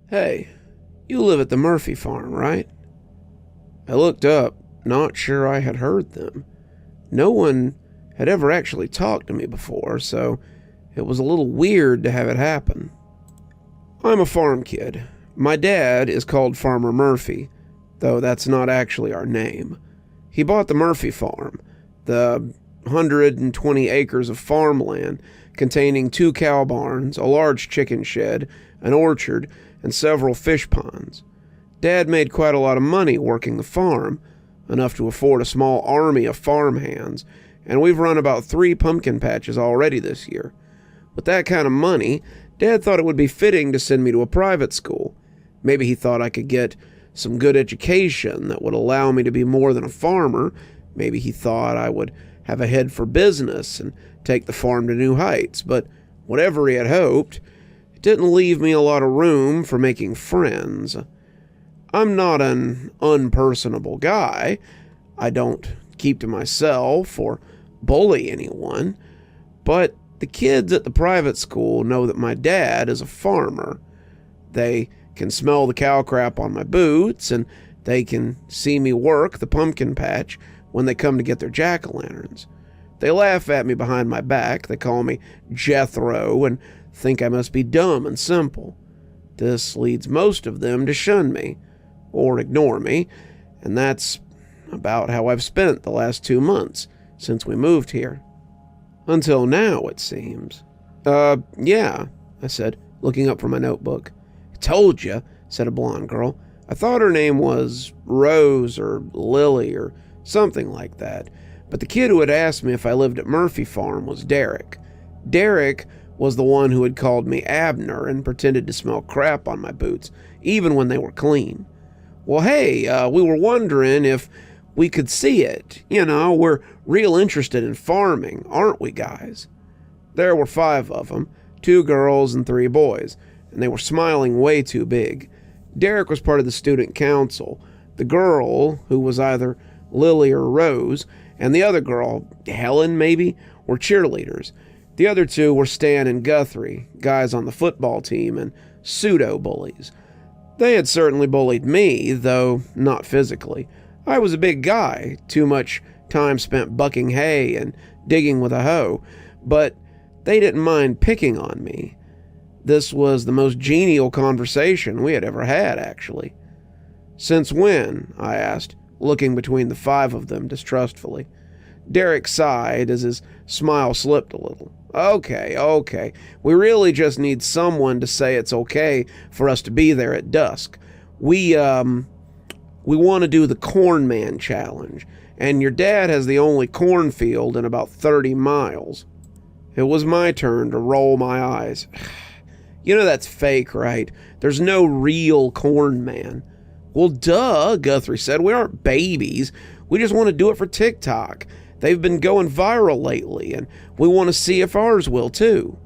"Hey, you live at the Murphy farm, right?" I looked up, not sure I had heard them. No one had ever actually talked to me before, so it was a little weird to have it happen. "I'm a farm kid. My dad is called Farmer Murphy, though that's not actually our name. He bought the Murphy farm, the 120 acres of farmland containing 2 cow barns, a large chicken shed, an orchard, and several fish ponds. Dad made quite a lot of money working the farm, enough to afford a small army of farm hands, and we've run about 3 pumpkin patches already this year. With that kind of money, Dad thought it would be fitting to send me to a private school. Maybe he thought I could get some good education that would allow me to be more than a farmer. Maybe he thought I would have a head for business and take the farm to new heights. But whatever he had hoped, it didn't leave me a lot of room for making friends. I'm not an unpersonable guy. I don't keep to myself or bully anyone. But the kids at the private school know that my dad is a farmer. They can smell the cow crap on my boots, and they can see me work the pumpkin patch when they come to get their jack-o'-lanterns. They laugh at me behind my back. They call me Jethro and think I must be dumb and simple. This leads most of them to shun me or ignore me, and that's about how I've spent the last 2 months since we moved here. Until now, it seems. Yeah, I said, looking up from my notebook. "Told you," said a blonde girl. "I thought her name was Rose or Lily or something like that. But the kid who had asked me if I lived at Murphy Farm was Derek. Derek was the one who had called me Abner and pretended to smell crap on my boots, even when they were clean. Well, hey, we were wondering if we could see it. You know, we're real interested in farming, aren't we, guys?" There were 5 of them, 2 girls and 3 boys, and they were smiling way too big. Derek was part of the student council. The girl, who was either Lily or Rose, and the other girl, Helen maybe, were cheerleaders. The other 2 were Stan and Guthrie, guys on the football team and pseudo-bullies. They had certainly bullied me, though not physically. I was a big guy, too much time spent bucking hay and digging with a hoe, but they didn't mind picking on me. This was the most genial conversation we had ever had, actually. "Since when?" I asked, looking between the 5 of them distrustfully. Derek sighed as his smile slipped a little. Okay. We really just need someone to say it's okay for us to be there at dusk. We want to do the Corn Man Challenge, and your dad has the only cornfield in about 30 miles. It was my turn to roll my eyes. "You know that's fake, right? There's no real corn man." "Well, duh," Guthrie said. "We aren't babies. We just want to do it for TikTok. They've been going viral lately, and we want to see if ours will, too."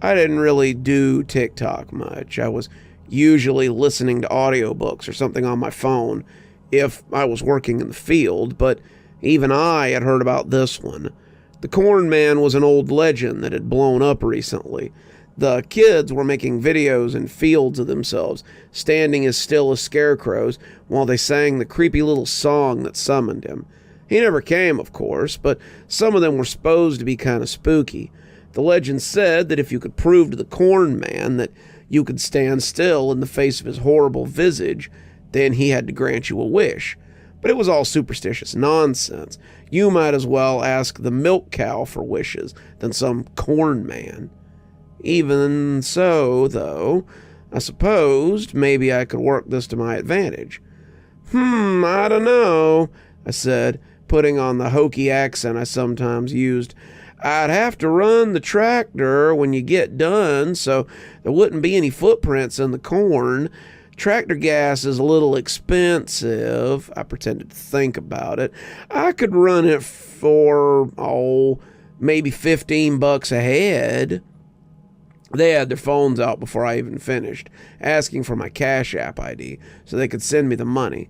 I didn't really do TikTok much. I was usually listening to audiobooks or something on my phone if I was working in the field, but even I had heard about this one. The Corn Man was an old legend that had blown up recently. The kids were making videos in fields of themselves, standing as still as scarecrows while they sang the creepy little song that summoned him. He never came, of course, but some of them were supposed to be kind of spooky. The legend said that if you could prove to the Corn Man that you could stand still in the face of his horrible visage, then he had to grant you a wish. But it was all superstitious nonsense. You might as well ask the milk cow for wishes than some corn man. Even so, though, I supposed maybe I could work this to my advantage. I don't know," I said, putting on the hokey accent I sometimes used. "I'd have to run the tractor when you get done, so there wouldn't be any footprints in the corn. Tractor gas is a little expensive." I pretended to think about it. "I could run it for, maybe $15 a head." They had their phones out before I even finished, asking for my Cash App ID so they could send me the money.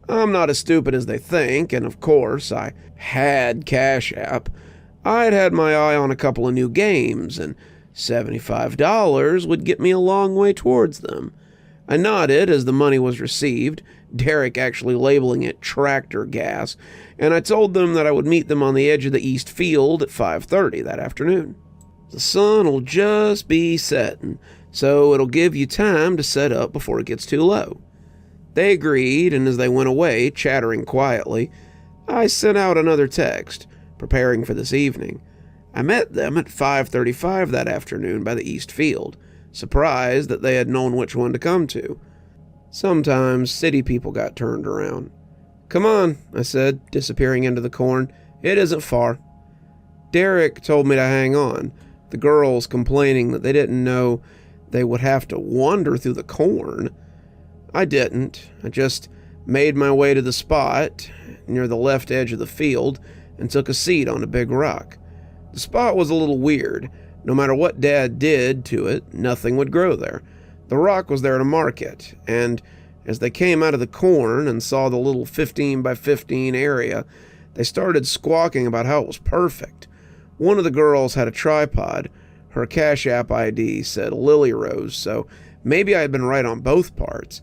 I'm not as stupid as they think, and of course, I had Cash App. I'd had my eye on a couple of new games, and $75 would get me a long way towards them. I nodded as the money was received, Derek actually labeling it tractor gas, and I told them that I would meet them on the edge of the east field at 5:30 that afternoon. The sun will just be setting, so it'll give you time to set up before it gets too low. They agreed, and as they went away, chattering quietly, I sent out another text, preparing for this evening. I met them at 5:35 that afternoon by the east field, surprised that they had known which one to come to. Sometimes city people got turned around. "Come on," I said, disappearing into the corn. "It isn't far." Derek told me to hang on, the girls complaining that they didn't know they would have to wander through the corn. I didn't. I just made my way to the spot near the left edge of the field and took a seat on a big rock. The spot was a little weird. No matter what Dad did to it, nothing would grow there. The rock was there to mark it, and as they came out of the corn and saw the little 15 by 15 area, they started squawking about how it was perfect. One of the girls had a tripod. Her Cash App ID said Lily Rose, so maybe I had been right on both parts.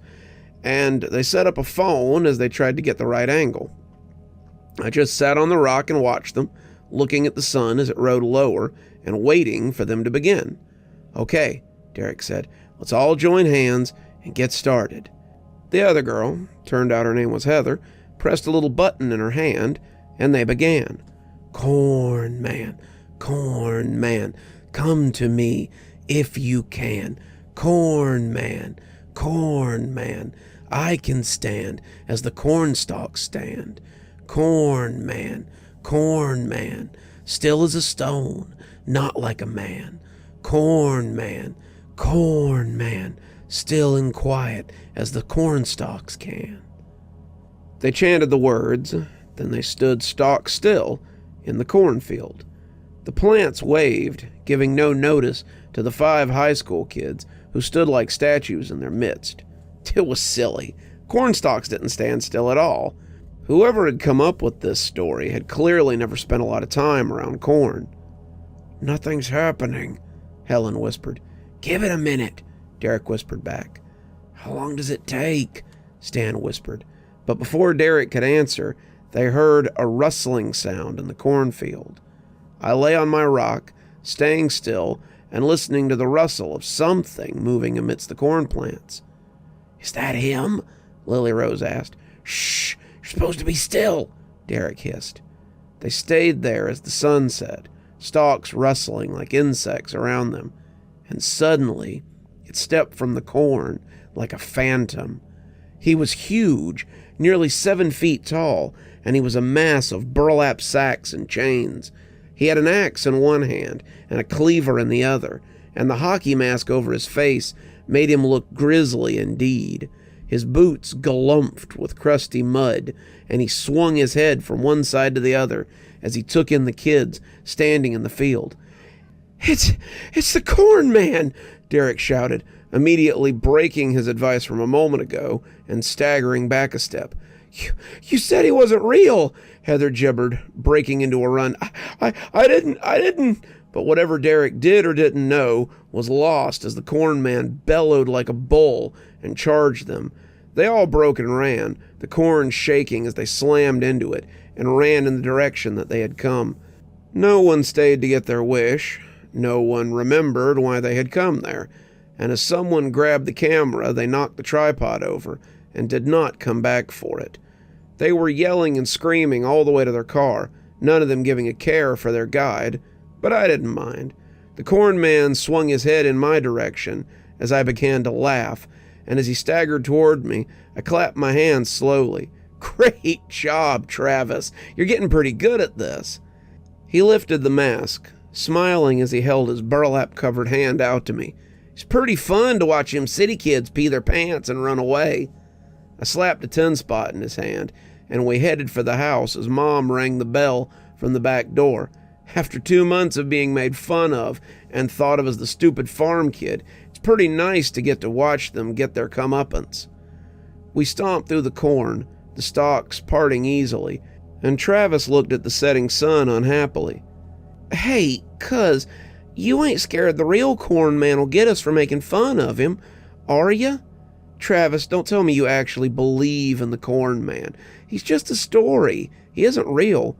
And they set up a phone as they tried to get the right angle. I just sat on the rock and watched them, looking at the sun as it rode lower and waiting for them to begin. "Okay," Derek said, "let's all join hands and get started." The other girl, turned out her name was Heather, pressed a little button in her hand, and they began. Corn man, come to me if you can. Corn man, I can stand as the corn stalks stand. Corn man, still as a stone, not like a man. Corn man, still and quiet as the corn stalks can. They chanted the words, then they stood stock still in the cornfield. The plants waved, giving no notice to the 5 high school kids who stood like statues in their midst. It was silly. Cornstalks didn't stand still at all. Whoever had come up with this story had clearly never spent a lot of time around corn. "Nothing's happening," Helen whispered. "Give it a minute," Derek whispered back. "How long does it take?" Stan whispered. But before Derek could answer, they heard a rustling sound in the cornfield. I lay on my rock, staying still and listening to the rustle of something moving amidst the corn plants. "Is that him?" Lily Rose asked. "Shh, you're supposed to be still," Derek hissed. They stayed there as the sun set, stalks rustling like insects around them, and suddenly it stepped from the corn like a phantom. He was huge, nearly 7 feet tall, and he was a mass of burlap sacks and chains. He had an axe in one hand and a cleaver in the other, and the hockey mask over his face made him look grisly indeed. His boots galumphed with crusty mud, and he swung his head from one side to the other as he took in the kids standing in the field. It's the corn man!" Derek shouted, immediately breaking his advice from a moment ago and staggering back a step. You said he wasn't real," Heather gibbered, breaking into a run. I didn't. But whatever Derek did or didn't know was lost as the corn man bellowed like a bull and charged them. They all broke and ran, the corn shaking as they slammed into it and ran in the direction that they had come. No one stayed to get their wish. No one remembered why they had come there. And as someone grabbed the camera, they knocked the tripod over and did not come back for it. They were yelling and screaming all the way to their car, none of them giving a care for their guide, but I didn't mind. The corn man swung his head in my direction as I began to laugh, and as he staggered toward me, I clapped my hands slowly. "Great job, Travis. You're getting pretty good at this." He lifted the mask, smiling as he held his burlap-covered hand out to me. "It's pretty fun to watch them city kids pee their pants and run away." I slapped a 10 spot in his hand, and we headed for the house as Mom rang the bell from the back door. After 2 months of being made fun of and thought of as the stupid farm kid, it's pretty nice to get to watch them get their comeuppance. We stomped through the corn, the stalks parting easily, and Travis looked at the setting sun unhappily. "Hey, cuz, you ain't scared the real corn man will get us for making fun of him, are ya?" Travis, don't tell me you actually believe in the corn man. He's just a story. He isn't real.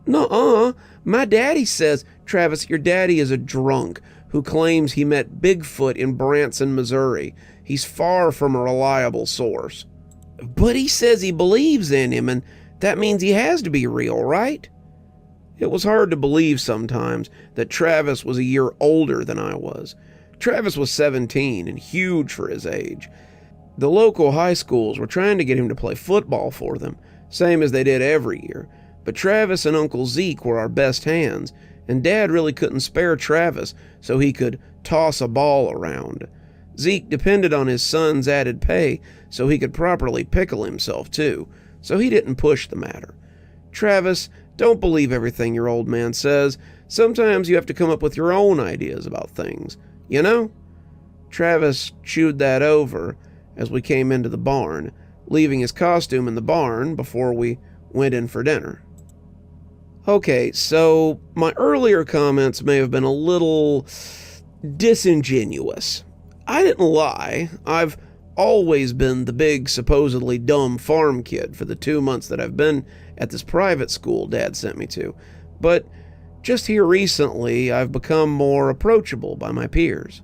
Nuh-uh. My daddy says, Travis, your daddy is a drunk who claims he met Bigfoot in Branson, Missouri. He's far from a reliable source. But he says he believes in him, and that means he has to be real, right? It was hard to believe sometimes that Travis was a year older than I was. Travis was 17 and huge for his age. The local high schools were trying to get him to play football for them, same as they did every year. But Travis and Uncle Zeke were our best hands, and Dad really couldn't spare Travis so he could toss a ball around. Zeke depended on his son's added pay so he could properly pickle himself too, so he didn't push the matter. Travis, don't believe everything your old man says. Sometimes you have to come up with your own ideas about things, you know? Travis chewed that over as we came into the barn, leaving his costume in the barn before we went in for dinner. Okay, so my earlier comments may have been a little disingenuous. I didn't lie. I've always been the big, supposedly dumb farm kid for the 2 months that I've been at this private school Dad sent me to. But just here recently, I've become more approachable by my peers.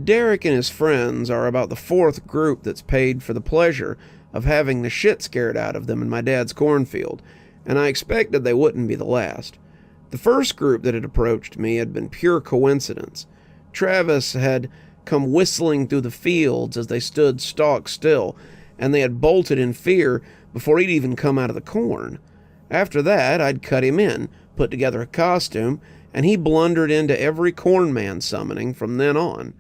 Derek and his friends are about the 4th group that's paid for the pleasure of having the shit scared out of them in my dad's cornfield, and I expected they wouldn't be the last. The first group that had approached me had been pure coincidence. Travis had come whistling through the fields as they stood stock still, and they had bolted in fear before he'd even come out of the corn. After that, I'd cut him in, put together a costume, and he blundered into every corn man summoning from then on.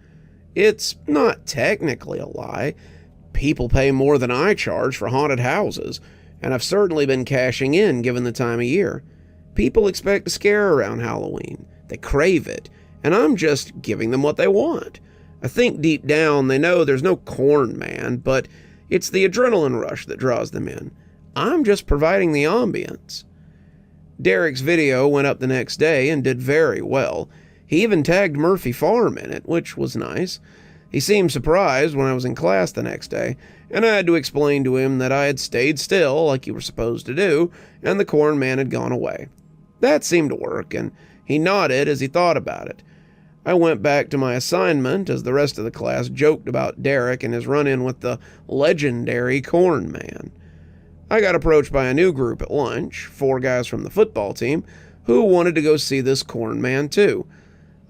It's not technically a lie. People pay more than I charge for haunted houses, and I've certainly been cashing in given the time of year. People expect a scare around Halloween. They crave it, and I'm just giving them what they want. I think deep down they know there's no corn man, but it's the adrenaline rush that draws them in. I'm just providing the ambience. Derek's video went up the next day and did very well. He even tagged Murphy Farm in it, which was nice. He seemed surprised when I was in class the next day, and I had to explain to him that I had stayed still like you were supposed to do, and the corn man had gone away. That seemed to work, and he nodded as he thought about it. I went back to my assignment as the rest of the class joked about Derek and his run-in with the legendary corn man. I got approached by a new group at lunch, 4 guys from the football team, who wanted to go see this corn man too.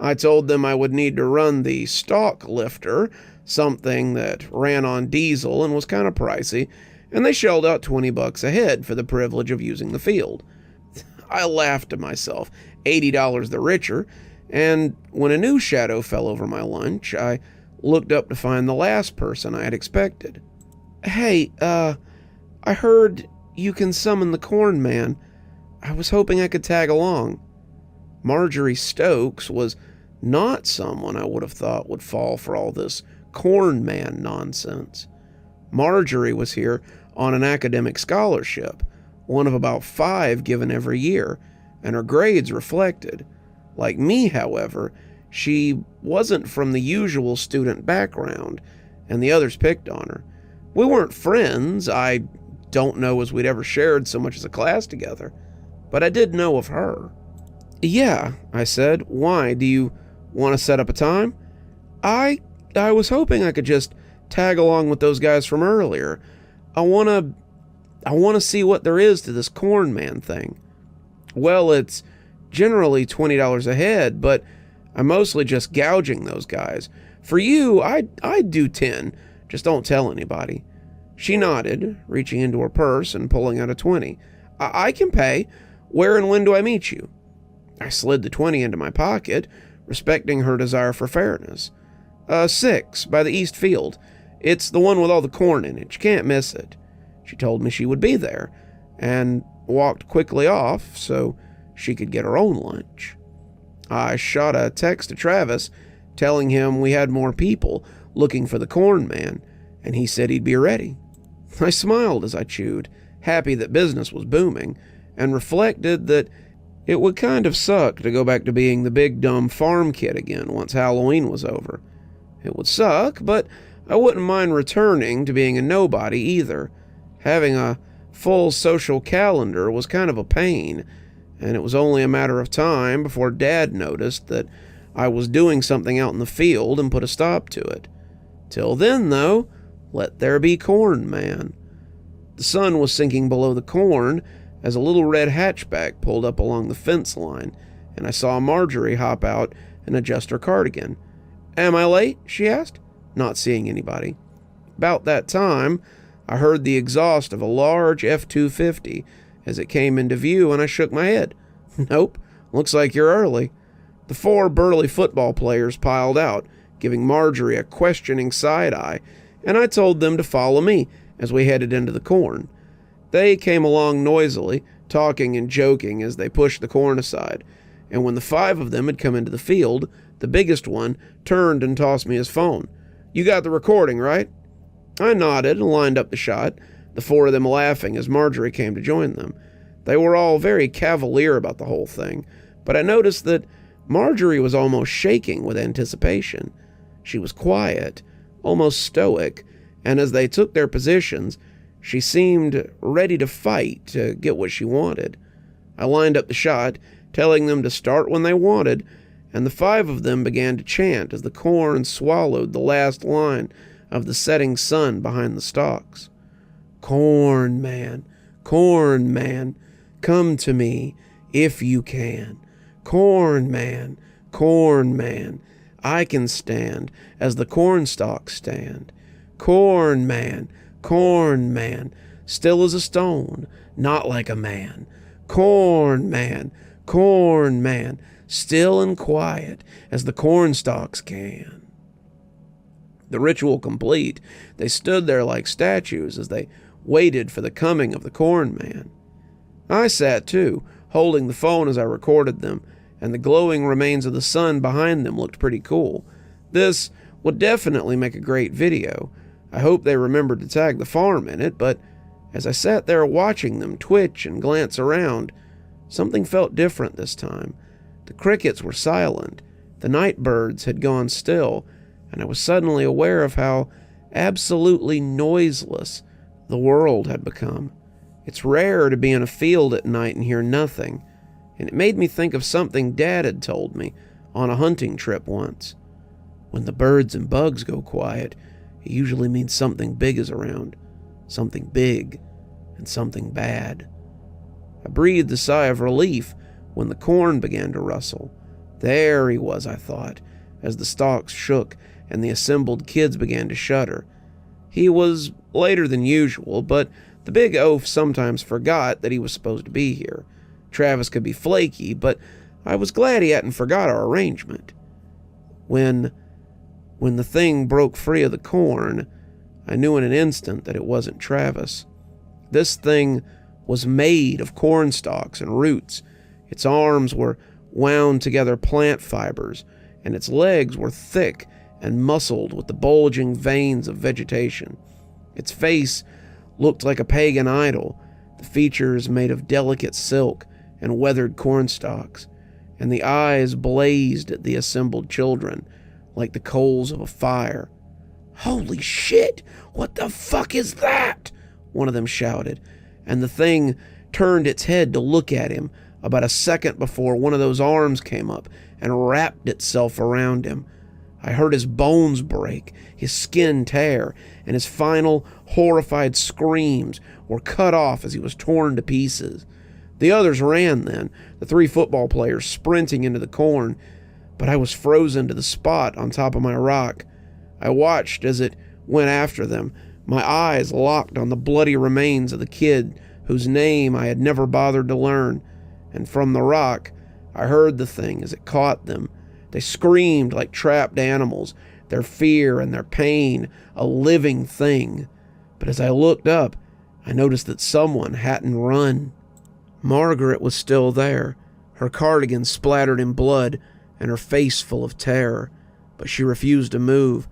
I told them I would need to run the stock lifter, something that ran on diesel and was kind of pricey, and they shelled out $20 a head for the privilege of using the field. I laughed to myself, $80 the richer, and when a new shadow fell over my lunch, I looked up to find the last person I had expected. Hey, I heard you can summon the corn man. I was hoping I could tag along. Marjorie Stokes was not someone I would have thought would fall for all this corn man nonsense. Marjorie was here on an academic scholarship, one of about 5 given every year, and her grades reflected. Like me, however, she wasn't from the usual student background, and the others picked on her. We weren't friends. I don't know as we'd ever shared so much as a class together, but I did know of her. Yeah, I said. Why? Do you want to set up a time? I was hoping I could just tag along with those guys from earlier. I want to see what there is to this corn man thing. Well, it's generally $20 a head, but I'm mostly just gouging those guys. For you, I'd do 10. Just don't tell anybody. She nodded, reaching into her purse and pulling out a 20. I can pay. Where and when do I meet you? I slid the 20 into my pocket, respecting her desire for fairness. 6, by the east field. It's the one with all the corn in it. You can't miss it. She told me she would be there, and walked quickly off so she could get her own lunch. I shot a text to Travis, telling him we had more people looking for the corn man, and he said he'd be ready. I smiled as I chewed, happy that business was booming, and reflected that it would kind of suck to go back to being the big dumb farm kid again once Halloween was over. It would suck, but I wouldn't mind returning to being a nobody either. Having a full social calendar was kind of a pain, and it was only a matter of time before Dad noticed that I was doing something out in the field and put a stop to it. Till then, though, let there be corn, man. The sun was sinking below the corn as a little red hatchback pulled up along the fence line, and I saw Marjorie hop out and adjust her cardigan. "Am I late?" she asked, not seeing anybody. About that time, I heard the exhaust of a large F-250 as it came into view, and I shook my head. "Nope, looks like you're early." The 4 burly football players piled out, giving Marjorie a questioning side-eye, and I told them to follow me as we headed into the corn. They came along noisily, talking and joking as they pushed the corn aside, and when the 5 of them had come into the field, the biggest one turned and tossed me his phone. "You got the recording, right?" I nodded and lined up the shot, the 4 of them laughing as Marjorie came to join them. They were all very cavalier about the whole thing, but I noticed that Marjorie was almost shaking with anticipation. She was quiet, almost stoic, and as they took their positions, she seemed ready to fight to get what she wanted. I lined up the shot, telling them to start when they wanted, and the 5 of them began to chant as the corn swallowed the last line of the setting sun behind the stalks. "Corn man, come to me if you can. Corn man, I can stand as the corn stalks stand. Corn man, still as a stone, not like a man. Corn man, still and quiet as the corn stalks can." The ritual complete, they stood there like statues as they waited for the coming of the corn man. I sat too, holding the phone as I recorded them, and the glowing remains of the sun behind them looked pretty cool. This would definitely make a great video. I hope they remembered to tag the farm in it, but as I sat there watching them twitch and glance around, something felt different this time. The crickets were silent, the night birds had gone still, and I was suddenly aware of how absolutely noiseless the world had become. It's rare to be in a field at night and hear nothing, and it made me think of something Dad had told me on a hunting trip once. When the birds and bugs go quiet, it usually means something big is around. Something big and something bad. I breathed a sigh of relief when the corn began to rustle. There he was, I thought, as the stalks shook and the assembled kids began to shudder. He was later than usual, but the big oaf sometimes forgot that he was supposed to be here. Travis could be flaky, but I was glad he hadn't forgot our arrangement. When the thing broke free of the corn, I knew in an instant that it wasn't Travis. This thing was made of corn stalks and roots. Its arms were wound together plant fibers, and its legs were thick and muscled with the bulging veins of vegetation. Its face looked like a pagan idol, the features made of delicate silk and weathered corn stalks, and the eyes blazed at the assembled children like the coals of a fire. "Holy shit! What the fuck is that?" one of them shouted, and the thing turned its head to look at him about a second before one of those arms came up and wrapped itself around him. I heard his bones break, his skin tear, and his final horrified screams were cut off as he was torn to pieces. The others ran then, the 3 football players sprinting into the corn, but I was frozen to the spot on top of my rock. I watched as it went after them, my eyes locked on the bloody remains of the kid whose name I had never bothered to learn, and from the rock I heard the thing as it caught them. They screamed like trapped animals, their fear and their pain a living thing. But as I looked up, I noticed that someone hadn't run. Margaret was still there, her cardigan splattered in blood and her face full of terror, but she refused to move.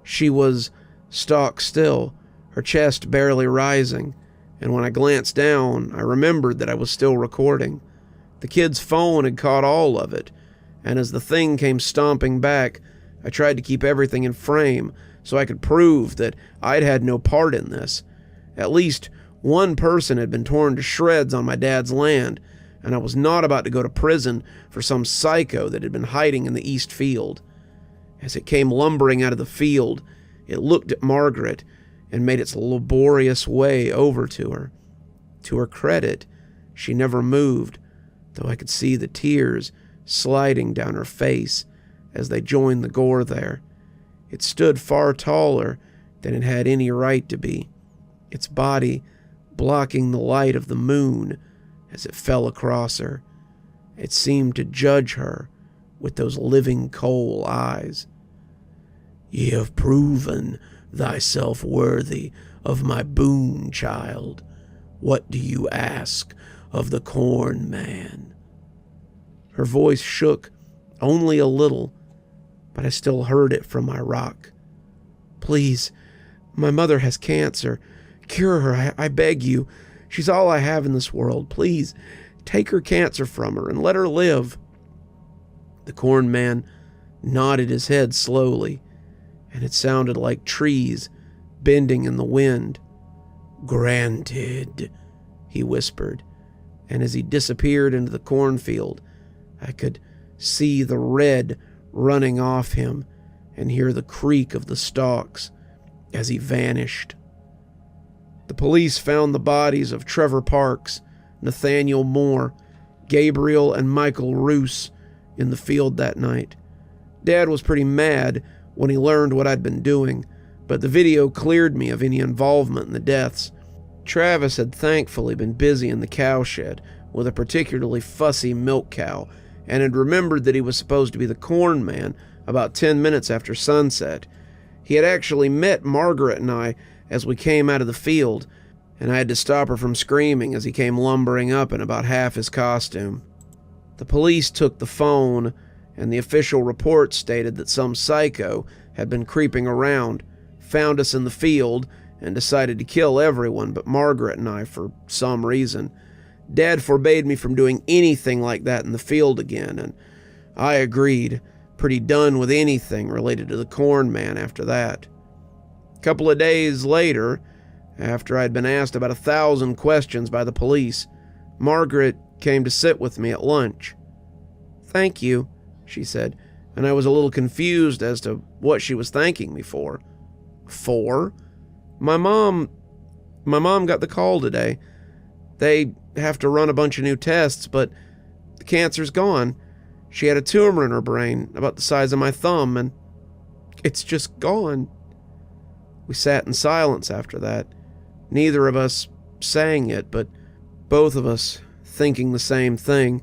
She was stock still, her chest barely rising, and when I glanced down, I remembered that I was still recording. The kid's phone had caught all of it, and as the thing came stomping back, I tried to keep everything in frame so I could prove that I'd had no part in this. At least one person had been torn to shreds on my dad's land, and I was not about to go to prison for some psycho that had been hiding in the east field. As it came lumbering out of the field, it looked at Margaret and made its laborious way over to her. To her credit, she never moved, though I could see the tears sliding down her face as they joined the gore there. It stood far taller than it had any right to be, its body blocking the light of the moon as it fell across her. It seemed to judge her with those living coal eyes. "Ye have proven thyself worthy of my boon, child. What do you ask of the corn man?" Her voice shook only a little, but I still heard it from my rock. "Please, my mother has cancer. Cure her, I beg you. She's all I have in this world. Please, take her cancer from her and let her live." The corn man nodded his head slowly, and it sounded like trees bending in the wind. "Granted," he whispered, and as he disappeared into the cornfield, I could see the red running off him and hear the creak of the stalks as he vanished. The police found the bodies of Trevor Parks, Nathaniel Moore, Gabriel, and Michael Roos in the field that night. Dad was pretty mad when he learned what I'd been doing, but the video cleared me of any involvement in the deaths. Travis had thankfully been busy in the cowshed with a particularly fussy milk cow, and had remembered that he was supposed to be the corn man about 10 minutes after sunset. He had actually met Margaret and I as we came out of the field, and I had to stop her from screaming as he came lumbering up in about half his costume. The police took the phone, and the official report stated that some psycho had been creeping around, found us in the field, and decided to kill everyone but Margaret and I for some reason. Dad forbade me from doing anything like that in the field again, and I agreed, pretty done with anything related to the corn man after that. A couple of days later, after I'd been asked about 1,000 questions by the police, Margaret came to sit with me at lunch. "Thank you," she said, and I was a little confused as to what she was thanking me for. "For? My mom got the call today. They have to run a bunch of new tests, but the cancer's gone. She had a tumor in her brain about the size of my thumb, and it's just gone." We sat in silence after that, neither of us saying it, but both of us thinking the same thing.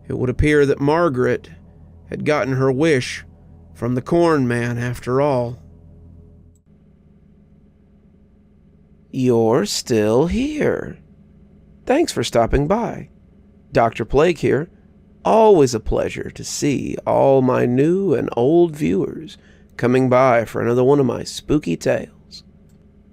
It would appear that Margaret had gotten her wish from the corn man after all. You're still here. Thanks for stopping by. Dr. Plague here. Always a pleasure to see all my new and old viewers coming by for another one of my spooky tales.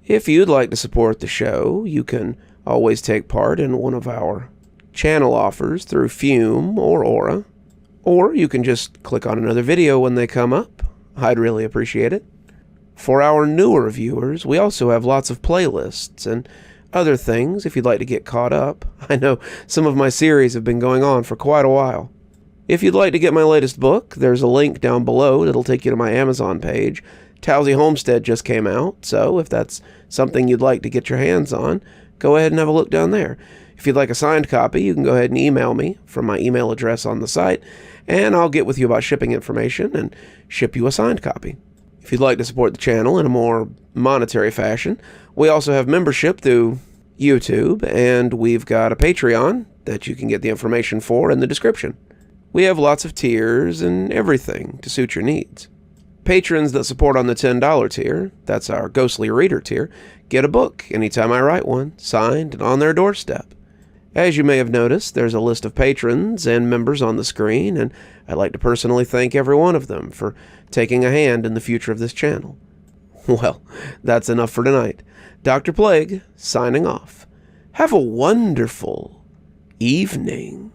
If you'd like to support the show, you can always take part in one of our channel offers through Fume or Aura, or you can just click on another video when they come up. I'd really appreciate it. For our newer viewers, we also have lots of playlists and other things if you'd like to get caught up. I know some of my series have been going on for quite a while. If you'd like to get my latest book, there's a link down below that'll take you to my Amazon page. Towesey Homestead just came out, so if that's something you'd like to get your hands on, go ahead and have a look down there. If you'd like a signed copy, you can go ahead and email me from my email address on the site, and I'll get with you about shipping information and ship you a signed copy. If you'd like to support the channel in a more monetary fashion, we also have membership through YouTube, and we've got a Patreon that you can get the information for in the description. We have lots of tiers and everything to suit your needs. Patrons that support on the $10 tier, that's our Ghostly Reader tier, get a book anytime I write one, signed and on their doorstep. As you may have noticed, there's a list of patrons and members on the screen, and I'd like to personally thank every one of them for taking a hand in the future of this channel. Well, that's enough for tonight. Dr. Plague, signing off. Have a wonderful evening.